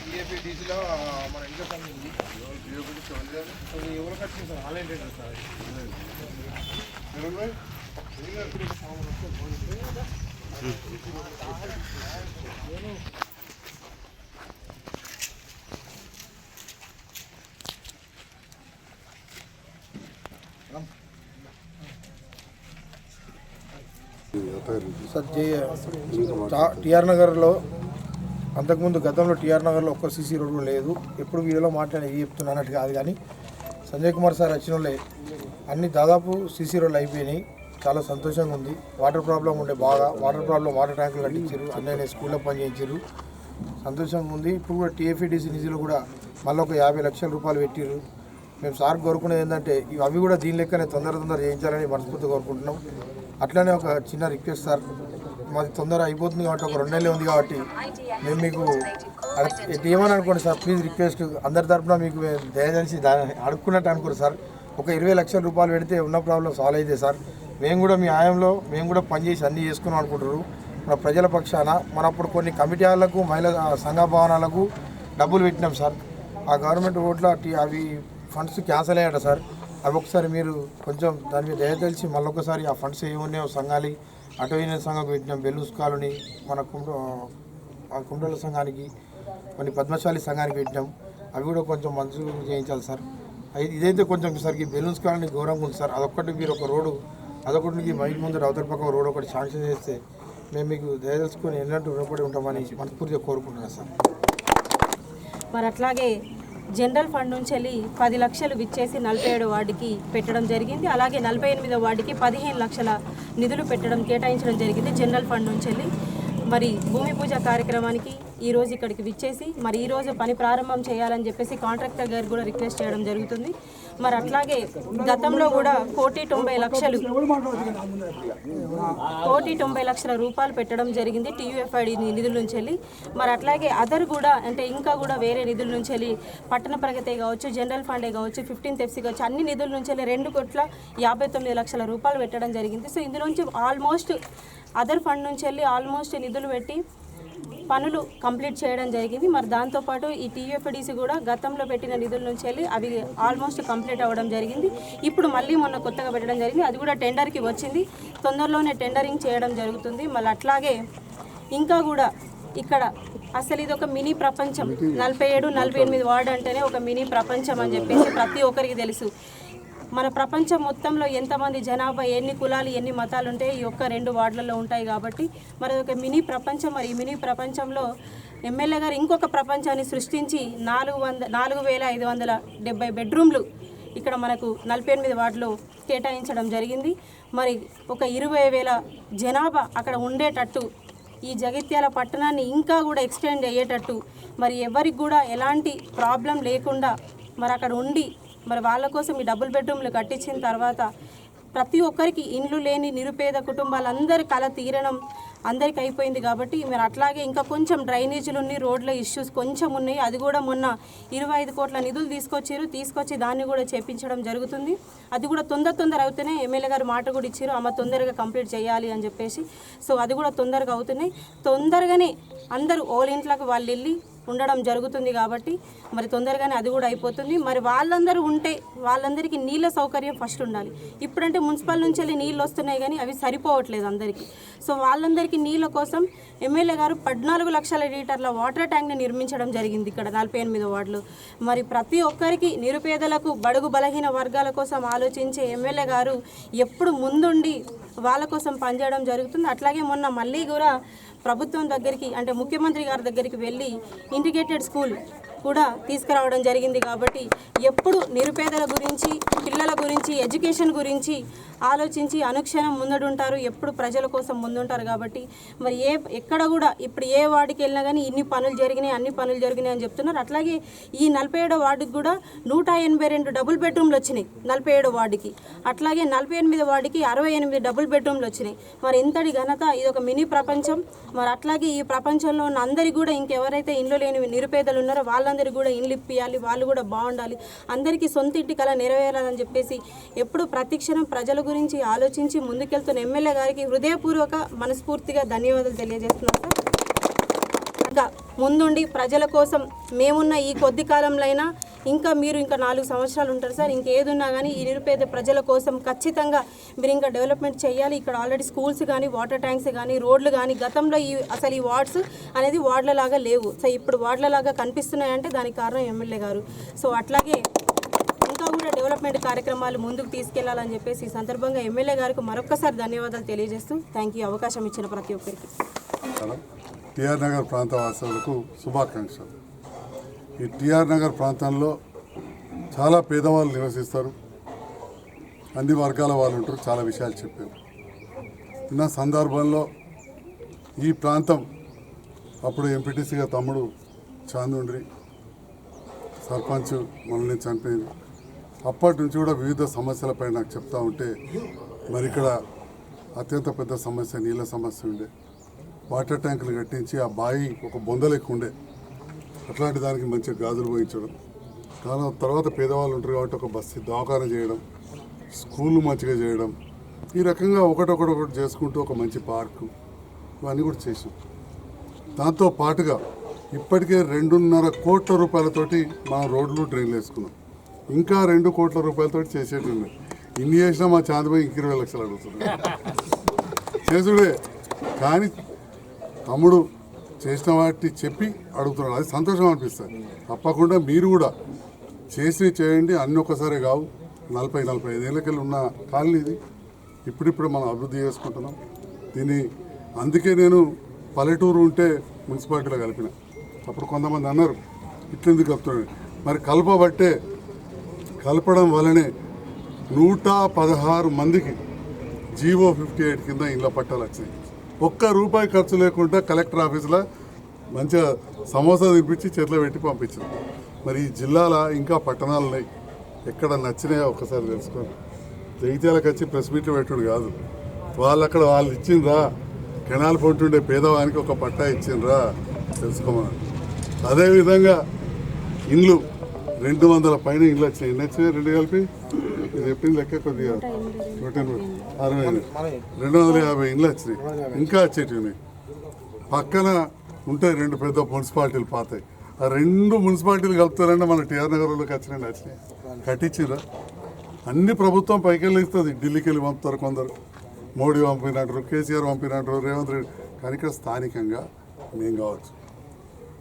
టీఎఫ్ఈడిసిలో మన ఇంకా సంబంధించి ఎవరు కట్టింది సార్ ఆన్లైన్ రేటర్ సార్ టిఆర్ నగర్లో అంతకుముందు గతంలో టిఆర్ నగర్లో ఒక్క సీసీ రోడ్డు కూడా లేదు. ఎప్పుడు వీడియోలో మాట్లాడి చెప్తున్నా అన్నట్టు కాదు, కానీ సంజయ్ కుమార్ సార్ వచ్చిన వాళ్ళే అన్ని దాదాపు సీసీ రోడ్లు అయిపోయినాయి. చాలా సంతోషంగా ఉంది. వాటర్ ప్రాబ్లం ఉండే బాగా వాటర్ ట్యాంకులు కట్టించారు, అన్నీ స్కూల్లో పనిచేయించారు, సంతోషంగా ఉంది. ఇప్పుడు కూడా టీఎఫ్ఈడిసి నిధులు కూడా మళ్ళీ ఒక 50 లక్షల రూపాయలు పెట్టారు. మేము సార్ కోరుకునేది ఏంటంటే అవి కూడా దీని లెక్కనే తొందర చేయించాలని మనస్ఫూర్తిగా కోరుకుంటున్నాం. అట్లనే ఒక చిన్న రిక్వెస్ట్ సార్, మాది తొందర అయిపోతుంది కాబట్టి ఒక 2 నెలలే ఉంది కాబట్టి మేము మీకు ఏమని అనుకోండి సార్, ప్లీజ్ రిక్వెస్ట్ అందరి తరఫున మీకు దయచేసి అడుక్కున్నట్టు అనుకోరు సార్. ఒక 20 లక్షల రూపాయలు పెడితే ఉన్న ప్రాబ్లం సాల్వ్ అయితే సార్. మేము కూడా మీ ఆయంలో మేము కూడా పనిచేసి అన్నీ చేసుకున్నాం అనుకుంటారు మన ప్రజల పక్షాన. మన అప్పుడు కొన్ని కమిటీ వాళ్ళకు మహిళా సంఘ భవనాలకు డబ్బులు పెట్టినాం సార్. ఆ గవర్నమెంట్ ఓట్ల అవి ఫండ్స్ క్యాన్సల్ అయ్యాట సార్. అవి ఒకసారి మీరు కొంచెం దాని మీద దయచేసి మళ్ళొకసారి ఆ ఫండ్స్ ఏమున్నాయో సంఘాలి అటవీన సంఘానికి పెట్టినాం, బెల్లూస్ కాలనీ మన కుండల సంఘానికి, కొన్ని పద్మశాలి సంఘానికి పెట్టినాం. అవి కూడా కొంచెం మంజూరు చేయించాలి సార్. ఇదైతే కొంచెం సరికి బెలూన్స్ కాలనీ ఘోరంగా ఉంది సార్. అదొక్కటి మీరు ఒక రోడ్డు అదొకటికి మైక్ ముందు అవతల పక్క రోడ్ ఒకటి శాంక్షన్ చేస్తే మేము మీకు దయచేసుకొని ఎన్నట్టు రుణపడి ఉంటామని మనస్ఫూర్తిగా కోరుకుంటున్నాను సార్. మరి అట్లాగే జనరల్ ఫండ్ నుంచి వెళ్ళి 10 లక్షలు విచ్చేసి 47 వార్డుకి పెట్టడం జరిగింది. అలాగే 48వ వార్డుకి 15 లక్షల నిధులు కేటాయించడం జరిగింది జనరల్ ఫండ్ నుంచి వెళ్ళి. మరి భూమి పూజ కార్యక్రమానికి ఈరోజు ఇక్కడికి విచ్చేసి మరి ఈరోజు పని ప్రారంభం చేయాలని చెప్పేసి కాంట్రాక్టర్ గారు కూడా రిక్వెస్ట్ చేయడం జరుగుతుంది. మరి అట్లాగే గతంలో కూడా 1,90 లక్షల రూపాయలు పెట్టడం జరిగింది టీయూఎఫ్ఐడి నిధుల నుంచి వెళ్ళి. మరి అట్లాగే అదర్ కూడా అంటే ఇంకా కూడా వేరే నిధుల నుంచి వెళ్ళి పట్టణ ప్రగతి కావచ్చు, జనరల్ ఫండే కావచ్చు, 15th FC కావచ్చు, అన్ని నిధుల నుంచి వెళ్ళి 2,59 లక్షల రూపాయలు పెట్టడం జరిగింది. సో ఇందులోంచి ఆల్మోస్ట్ అదర్ ఫండ్ నుంచి వెళ్ళి ఆల్మోస్ట్ నిధులు పెట్టి పనులు కంప్లీట్ చేయడం జరిగింది. మరి దాంతోపాటు ఈ టీఎఫ్డిసి కూడా గతంలో పెట్టిన నిధుల నుంచి వెళ్ళి అవి ఆల్మోస్ట్ కంప్లీట్ అవ్వడం జరిగింది. ఇప్పుడు మళ్ళీ మొన్న కొత్తగా పెట్టడం జరిగింది, అది కూడా టెండర్కి వచ్చింది. తొందరలోనే టెండరింగ్ చేయడం జరుగుతుంది. మళ్ళీ అట్లాగే ఇంకా కూడా ఇక్కడ అసలు ఇది ఒక మినీ ప్రపంచం. 47, 48 వార్డు అంటేనే ఒక మినీ ప్రపంచం అని చెప్పేసి ప్రతి ఒక్కరికి తెలుసు. మన ప్రపంచం మొత్తంలో ఎంతమంది జనాభా, ఎన్ని కులాలు, ఎన్ని మతాలు ఉంటాయి ఈ ఒక్క 2 వార్డులలో ఉంటాయి కాబట్టి మరి ఒక మినీ ప్రపంచం. మరి ఈ మినీ ప్రపంచంలో ఎమ్మెల్యే గారు ఇంకొక ప్రపంచాన్ని సృష్టించి 4,570 బెడ్రూమ్లు ఇక్కడ మనకు 48 వార్డులో కేటాయించడం జరిగింది. మరి ఒక 20,000 జనాభా అక్కడ ఉండేటట్టు ఈ జగిత్యాల పట్టణాన్ని ఇంకా కూడా ఎక్స్టెండ్ అయ్యేటట్టు మరి ఎవరికి కూడా ఎలాంటి ప్రాబ్లం లేకుండా మరి అక్కడ ఉండి మరి వాళ్ళ కోసం ఈ డబుల్ బెడ్రూమ్లు కట్టించిన తర్వాత ప్రతి ఒక్కరికి ఇండ్లు లేని నిరుపేద కుటుంబాలందరి కళ తీరడం అందరికి అయిపోయింది. కాబట్టి మరి అట్లాగే ఇంకా కొంచెం డ్రైనేజీలు ఉన్నాయి, రోడ్ల ఇష్యూస్ కొంచెం ఉన్నాయి. అది కూడా మొన్న 25 కోట్ల నిధులు తీసుకొచ్చి దాన్ని కూడా చేపించడం జరుగుతుంది. అది కూడా తొందర అవుతున్నాయి. ఎమ్మెల్యే గారు మాట కూడా ఇచ్చారు, అమ్మ తొందరగా కంప్లీట్ చేయాలి అని చెప్పేసి. సో అది కూడా తొందరగా అవుతున్నాయి. తొందరగానే అందరూ ఓల్ ఇంట్లోకి వాళ్ళు వెళ్ళి ఉండడం జరుగుతుంది కాబట్టి మరి తొందరగానే అది కూడా అయిపోతుంది. మరి వాళ్ళందరూ ఉంటే వాళ్ళందరికీ నీళ్ళ సౌకర్యం ఫస్ట్ ఉండాలి. ఇప్పుడంటే మున్సిపల్ నుంచి వెళ్ళి నీళ్ళు వస్తున్నాయి కానీ అవి సరిపోవట్లేదు అందరికీ. సో వాళ్ళందరికీ నీళ్ళ కోసం ఎమ్మెల్యే గారు 14 లక్షల లీటర్ల వాటర్ ట్యాంక్ని నిర్మించడం జరిగింది ఇక్కడ 48 వార్డులో. మరి ప్రతి ఒక్కరికి నిరుపేదలకు, బడుగు బలహీన వర్గాల కోసం ఆలోచించే ఎమ్మెల్యే గారు ఎప్పుడు ముందుండి వాళ్ళ కోసం పనిచేయడం జరుగుతుంది. అట్లాగే మొన్న మళ్ళీ కూడా ప్రభుత్వం దగ్గరికి అంటే ముఖ్యమంత్రి గారి దగ్గరికి వెళ్ళి ఇంటిగ్రేటెడ్ స్కూల్ కూడా తీసుకురావడం జరిగింది. కాబట్టి ఎప్పుడు నిరుపేదల గురించి, పిల్లల గురించి, ఎడ్యుకేషన్ గురించి ఆలోచించి అనుక్షణం ముందుంటారు, ఎప్పుడు ప్రజల కోసం ముందుంటారు. కాబట్టి మరి ఎక్కడ కూడా ఇప్పుడు ఏ వార్డుకి వెళ్ళినా కానీ ఇన్ని పనులు జరిగినాయి, అన్ని పనులు జరిగినాయి అని చెప్తున్నారు. అట్లాగే ఈ 47వ వార్డుకి కూడా 182 డబుల్ బెడ్రూమ్లు వచ్చినాయి 47వ వార్డుకి. అట్లాగే 48వ వార్డుకి 68 డబుల్ బెడ్రూమ్లు వచ్చినాయి. మరి ఇంతటి ఘనత, ఇది ఒక మినీ ప్రపంచం. మరి అట్లాగే ఈ ప్రపంచంలో ఉన్న అందరికీ కూడా ఇంకెవరైతే ఇండ్లు లేని నిరుపేదలు ఉన్నారో వాళ్ళందరికీ కూడా ఇండ్లు ఇప్పియాలి, వాళ్ళు కూడా బాగుండాలి, అందరికీ సొంత ఇంటి కల నెరవేరాలని చెప్పేసి ఎప్పుడు ప్రతిక్షణం ప్రజల గురించి ఆలోచించి ముందుకెళ్తున్న ఎమ్మెల్యే గారికి హృదయపూర్వక మనస్ఫూర్తిగా ధన్యవాదాలు తెలియజేస్తున్నాను సార్. ఇంకా ముందుండి ప్రజల కోసం మేమున్న ఈ కొద్ది కాలంలో అయినా ఇంకా మీరు ఇంకా 4 సంవత్సరాలు ఉంటారు సార్. ఇంకేదున్నా కానీ ఈ నిరుపేద ప్రజల కోసం ఖచ్చితంగా మీరు ఇంకా డెవలప్మెంట్ చేయాలి. ఇక్కడ ఆల్రెడీ స్కూల్స్ కానీ వాటర్ ట్యాంక్స్ కానీ రోడ్లు కానీ గతంలో అసలు ఈ వార్డ్స్ అనేది వార్డులలాగా లేవు. సో ఇప్పుడు వార్డులలాగా కనిపిస్తున్నాయంటే దానికి కారణం ఎమ్మెల్యే గారు. సో అట్లాగే ఇంకా కూడా డెవలప్మెంట్ కార్యక్రమాలు ముందుకు తీసుకెళ్లాలని చెప్పేసి ఈ సందర్భంగా ఎమ్మెల్యే గారికి మరొక్కసారి ధన్యవాదాలు తెలియజేస్తూ థ్యాంక్ యూ అవకాశం ఇచ్చిన ప్రతి ఒక్కరికి. టిఆర్ నగర్ ప్రాంత వాసులకు శుభాకాంక్షలు. ఈ టిఆర్ నగర్ ప్రాంతంలో చాలా పేదవాళ్ళు నివసిస్తారు, అన్ని వర్గాల వాళ్ళు ఉంటారు. చాలా విషయాలు చెప్పారు. ఉన్న సందర్భంలో ఈ ప్రాంతం అప్పుడు ఎంపీటీసీగా తమ్ముడు చాందుండ్రి సర్పంచ్ మనల్ని చనిపోయింది. అప్పటి నుంచి కూడా వివిధ సమస్యలపై నాకు చెప్తా ఉంటే మరి ఇక్కడ అత్యంత పెద్ద సమస్య నీళ్ళ సమస్య ఉండే. వాటర్ ట్యాంకులు కట్టించి ఆ బావి ఒక బొందలెక్కు ఉండే, అట్లాంటి దానికి మంచిగా గాజులు పోయించడం. కానీ తర్వాత పేదవాళ్ళు ఉంటారు కాబట్టి ఒక బస్సు దవాఖాన చేయడం, స్కూళ్ళు మంచిగా చేయడం, ఈ రకంగా ఒకటొకటి చేసుకుంటూ ఒక మంచి పార్కు ఇవన్నీ కూడా చేసాం. దాంతో పాటుగా ఇప్పటికే 2.5 కోట్ల రూపాయలతోటి మనం రోడ్లు డ్రైన్లు వేసుకున్నాం. ఇంకా 2 కోట్ల రూపాయలతోటి చేసేటివి ఉన్నాయి. ఇన్ని చేసినా మా చాందిపోయి 20 లక్షలు అడుగుతుంది చేసుడే. కానీ తమ్ముడు చేసిన వాటి చెప్పి అడుగుతున్నాడు, అది సంతోషం అనిపిస్తుంది. తప్పకుండా మీరు కూడా చేసి చేయండి. అన్నీ ఒక్కసారి కావు. 40-45 ఏళ్ళకెళ్ళి ఉన్న కాలనీ ఇది. ఇప్పుడిప్పుడు మనం అభివృద్ధి చేసుకుంటున్నాం దీన్ని. అందుకే నేను పల్లెటూరు ఉంటే మున్సిపాలిటీలో కలిపిన. అప్పుడు కొంతమంది అన్నారు ఇట్లెందుకు కలుపుతున్నాడు. మరి కలపడం వల్లనే 116 మందికి జీవో 58 కింద ఇళ్ళ పట్టాలు వచ్చినాయి. ₹1 ఖర్చు లేకుండా కలెక్టర్ ఆఫీసులో మంచిగా సమోసా తినిపించి చేతిలో పెట్టి పంపించారు. మరి ఈ జిల్లాలో ఇంకా పట్టణాలు ఉన్నాయి, ఎక్కడ నచ్చినాయో ఒక్కసారి తెలుసుకోండి. జగిత్యాలకు వచ్చి ప్రెస్ మీట్లు పెట్టుడు కాదు, వాళ్ళు ఇచ్చిండ్రా. కెనాల్ పొంటుండే పేదవానికి ఒక పట్టా ఇచ్చిండ్రా తెలుసుకోమని. అదేవిధంగా ఇండ్లు 200 పైన ఇండ్లు వచ్చినాయి. ఎన్ని వచ్చినాయి? 2 కలిపి ఇది చెప్పింది లెక్క కొద్దిగా 250 ఇండ్లు వచ్చినాయి. ఇంకా వచ్చేటివి పక్కన ఉంటాయి 2 పెద్ద మున్సిపాలిటీలు పాతాయి. ఆ 2 మున్సిపాలిటీలు కలుపుతారంటే మన టిఆర్ నగర్లోకి వచ్చినాయి. కట్టించిరా అన్ని ప్రభుత్వం పైకెళ్ళి ఇస్తుంది. ఢిల్లీకి వెళ్ళి పంపుతారు కొందరు, మోడీ పంపినట్టు, కేసీఆర్ పంపినట్టు, రేవంత్ రెడ్డి. కానీ ఇక్కడ స్థానికంగా మేము కావచ్చు,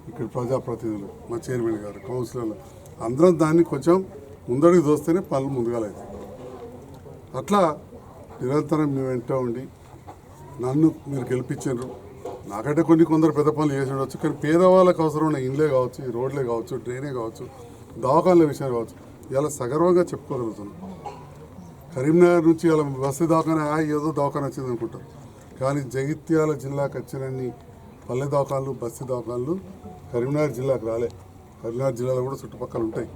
ఇక్కడ ప్రజాప్రతినిధులు, మా చైర్మన్ గారు, కౌన్సిలర్లు అందరం దాన్ని కొంచెం ముందడికి దోస్తేనే పనులు ముందుగా అవుతాయి. అట్లా నిరంతరం మేము వెంట ఉండి నన్ను మీరు గెలిపించారు. నాకంటే కొందరు పెద్ద పనులు చేసి ఉండవచ్చు, కానీ పేదవాళ్ళకు అవసరమైన ఇండ్లే కావచ్చు, ఈ రోడ్లే కావచ్చు, డ్రైనే కావచ్చు, దవాఖాన్ల విషయం కావచ్చు, ఇలా సగర్వంగా చెప్పుకోగలుగుతున్నాం. కరీంనగర్ నుంచి ఇలా బస్సు దవాఖాన ఏదో దవాఖాన వచ్చింది అనుకుంటారు, కానీ జగిత్యాల జిల్లాకు వచ్చినన్ని పల్లె దవాఖాన్లు, బస్సు దవాఖాన్లు కరీంనగర్ జిల్లాకు రాలే. కరీంనగర్ జిల్లాలో కూడా చుట్టుపక్కల ఉంటాయి,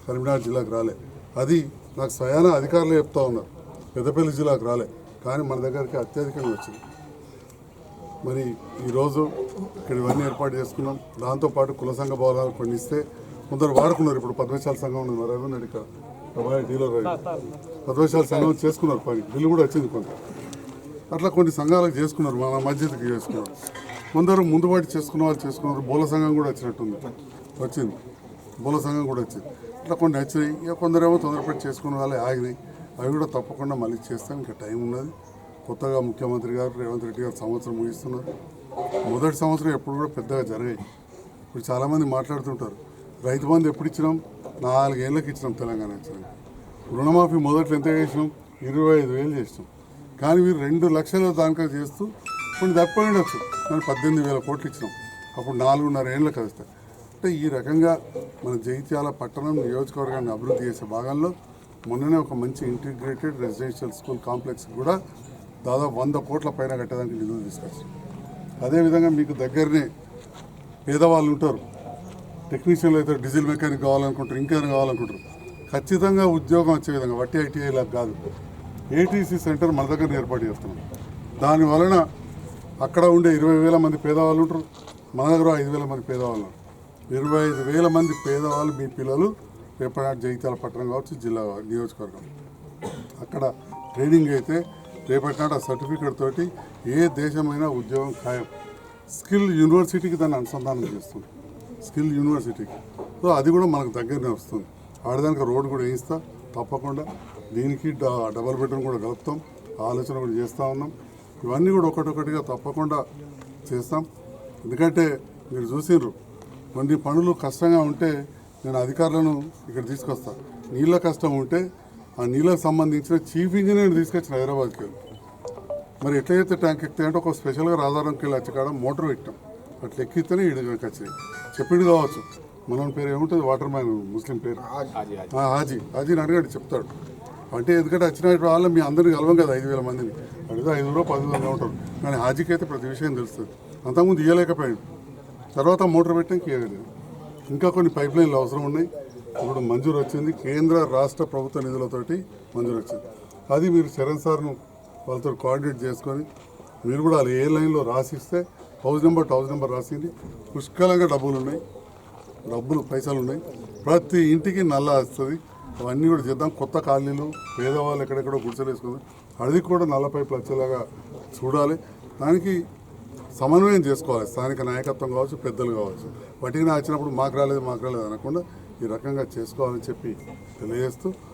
కరీంనగర్ జిల్లాకు రాలే. అది నాకు స్వయాన అధికారులు చెప్తా ఉన్నారు, పెద్దపల్లి జిల్లాకు రాలే, కానీ మన దగ్గరికి అత్యధికంగా వచ్చింది. మరి ఈరోజు ఇక్కడ ఇవన్నీ ఏర్పాటు చేసుకున్నాం. దాంతోపాటు కుల సంఘ భవనాలు కొన్ని ఇస్తే కొందరు వాడుకున్నారు. ఇప్పుడు పద్మశాల సంఘం ఉంది, మరి అరుణ్ ఇక్కడ డీలర్ పద్మశాల సంఘం చేసుకున్నారు, పని బిల్లు కూడా వచ్చింది కొంత. అట్లా కొన్ని సంఘాలకు చేసుకున్నారు, మన మస్జిద్కి చేసుకున్నారు. కొందరు ముందుబాటు చేసుకున్న వాళ్ళు చేసుకున్నారు. బోల సంఘం కూడా వచ్చినట్టుంది, వచ్చింది బోల సంఘం కూడా వచ్చింది. ఇట్లా కొన్ని వచ్చినాయి. ఇక కొందరేమో తొందరపడి చేసుకున్న వాళ్ళే ఆగినాయి. అవి కూడా తప్పకుండా మళ్ళీ చేస్తాం, ఇంకా టైం ఉన్నది. కొత్తగా ముఖ్యమంత్రి గారు రేవంత్ రెడ్డి గారు సంవత్సరం ముగిస్తున్నారు. మొదటి సంవత్సరం ఎప్పుడు కూడా పెద్దగా జరిగాయి. ఇప్పుడు చాలామంది మాట్లాడుతుంటారు, రైతు బంధు ఎప్పుడు ఇచ్చినాం? 4 ఏళ్ళకి ఇచ్చినాం, తెలంగాణ ఇచ్చినాం. రుణమాఫీ మొదట్లో ఎంత చేసినాం? 25,000 చేసినాం. కానీ మీరు 2 లక్షల దానికా చేస్తూ కొన్ని తప్పి ఉండొచ్చు, కానీ 18,000 కోట్లు ఇచ్చినాం. అప్పుడు 4.5 ఏళ్ళకి వస్తాయి. అంటే ఈ రకంగా మన జగిత్యాల పట్టణం నియోజకవర్గాన్ని అభివృద్ధి చేసే భాగంలో మొన్ననే ఒక మంచి ఇంటిగ్రేటెడ్ రెసిడెన్షియల్ స్కూల్ కాంప్లెక్స్ కూడా దాదాపు 100 కోట్ల పైన కట్టడానికి నిధులు తీసుకొచ్చాం. అదేవిధంగా మీకు దగ్గరనే పేదవాళ్ళు ఉంటారు, టెక్నీషియన్లు అయితే డీజిల్ మెకానిక్ కావాలనుకుంటారు, ఇంకేమైనా కావాలనుకుంటారు. ఖచ్చితంగా ఉద్యోగం వచ్చే విధంగా వట్టి ఐటీఐ లాగా కాదు, ఏటీసీ సెంటర్ మన దగ్గర ఏర్పాటు చేస్తున్నాం. దాని వలన అక్కడ ఉండే 20,000 మంది పేదవాళ్ళు ఉంటారు, మన దగ్గర 5,000 మంది పేదవాళ్ళు. 25,000 మంది పేదవాళ్ళు మీ పిల్లలు రేపటి జగిత్యాల పట్టణం కావచ్చు, జిల్లా నియోజకవర్గం అక్కడ ట్రైనింగ్ అయితే రేపటి నాటి ఆ సర్టిఫికేట్ తోటి ఏ దేశమైనా ఉద్యోగం ఖాయం. స్కిల్ యూనివర్సిటీకి దాన్ని అనుసంధానం చేస్తుంది, స్కిల్ యూనివర్సిటీకి. సో అది కూడా మనకు దగ్గరనే వస్తుంది. ఆడదానికి రోడ్డు కూడా వేయిస్తా తప్పకుండా. దీనికి డబల్ బెడ్రూమ్ కూడా కలుపుతాం, ఆలోచన కూడా చేస్తూ ఉన్నాం. ఇవన్నీ కూడా ఒకటొకటిగా తప్పకుండా చేస్తాం. ఎందుకంటే మీరు చూసిర్రు కొన్ని పనులు కష్టంగా ఉంటే నేను అధికారులను ఇక్కడ తీసుకొస్తా. నీళ్ళ కష్టం ఉంటే ఆ నీళ్ళకు సంబంధించిన చీఫ్ ఇంజనీర్ తీసుకొచ్చిన హైదరాబాద్కి వెళ్ళి. మరి ఎట్లయితే ట్యాంక్ ఎక్కితే ఒక స్పెషల్గా రాజారంకి వెళ్ళి వచ్చి కాడ మోటార్ పెట్టాం. అట్లా ఎక్కితేనే ఈడికి వచ్చినాయి. చెప్పిండు కావచ్చు, మన పేరు ఏముంటుంది, వాటర్ మ్యాన్ ముస్లిం పేరు హాజీని అడిగాడు చెప్తాడు. అంటే ఎందుకంటే వచ్చిన వాళ్ళ మీ అందరినీ కలవం కదా 5,000 మందిని అడిగితే 5,000 10,000 ఉంటారు. కానీ హాజీకి అయితే ప్రతి విషయం తెలుస్తుంది. అంతకుముందు ఇవ్వలేకపోయాడు, తర్వాత మోటార్ పెట్టాక ఇవ్వలేదు. ఇంకా కొన్ని పైప్ లైన్లు అవసరం ఉన్నాయి. ఇప్పుడు మంజూరు వచ్చింది, కేంద్ర రాష్ట్ర ప్రభుత్వ నిధులతోటి మంజూరు వచ్చింది. అది మీరు చరణ్ సార్ను వాళ్ళతో కోఆర్డినేట్ చేసుకొని మీరు కూడా వాళ్ళు ఏ లైన్లో రాసిస్తే హౌస్ నెంబర్ రాసింది. పుష్కలంగా పైసలు ఉన్నాయి. ప్రతి ఇంటికి నల్ల వస్తుంది. అవన్నీ కూడా చేద్దాం. కొత్త కాలనీలు, పేదవాళ్ళు ఎక్కడెక్కడో గుడిసెలు వేసుకుందాం. అది కూడా నల్ల పైపులు వచ్చేలాగా చూడాలి. దానికి సమన్వయం చేసుకోవాలి. స్థానిక నాయకత్వం కావచ్చు, పెద్దలు కావచ్చు. వాటికి వచ్చినప్పుడు మాకు రాలేదు అనకుండా ఈ రకంగా చేసుకోవాలని చెప్పి తెలియజేస్తూ